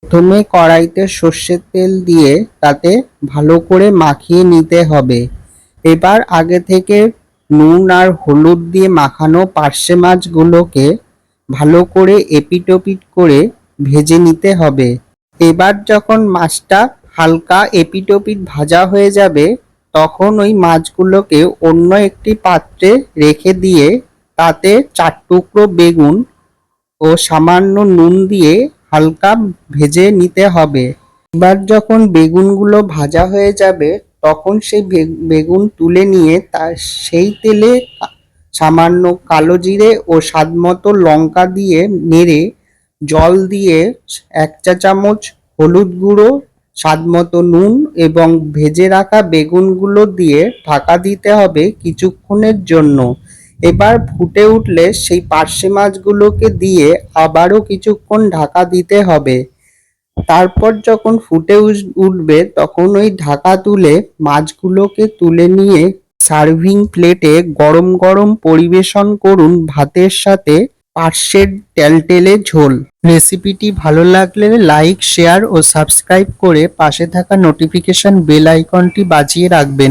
প্রথমে কড়াইতে সর্ষের তেল দিয়ে তাতে ভালো করে মাখিয়ে নিতে হবে। এবার আগে থেকে নুন আর হলুদ দিয়ে মাখানো পার্শে মাছগুলোকে ভালো করে এপিট-ওপিট করে ভেজে নিতে হবে। এবার যখন মাছটা হালকা এপিট-ওপিট ভাজা হয়ে যাবে, তখন ওই মাছগুলোকে অন্য একটি পাত্রে রেখে দিয়ে তাতে 4 টুকরো বেগুন ও সামান্য নুন দিয়ে হালকা ভেজে নিতে হবে। এবার যখন বেগুনগুলো ভাজা হয়ে যাবে, তখন সেই বেগুন তুলে নিয়ে সেই তেলে সামান্য কালো জিরে ও স্বাদমতো লঙ্কা দিয়ে নেড়ে জল দিয়ে 1 চা চামচ হলুদ গুঁড়ো, স্বাদমতো নুন এবং ভেজে রাখা বেগুনগুলো দিয়ে ঢাকা দিতে হবে কিছুক্ষণের জন্য। এবার ফুটে উঠলে সেই পার্শে মাছগুলোকে দিয়ে আবারও কিছুক্ষণ ঢাকা দিতে হবে। তারপর যখন ফুটে উঠবে তখন ওই ঢাকা তুলে মাছগুলোকে তুলে নিয়ে সার্ভিং প্লেটে গরম গরম পরিবেশন করুন ভাতের সাথে পার্শ্বের টেলটেলে ঝোল। রেসিপিটি ভালো লাগলে লাইক, শেয়ার ও সাবস্ক্রাইব করে পাশে থাকা নোটিফিকেশন বেল আইকনটি বাজিয়ে রাখবেন।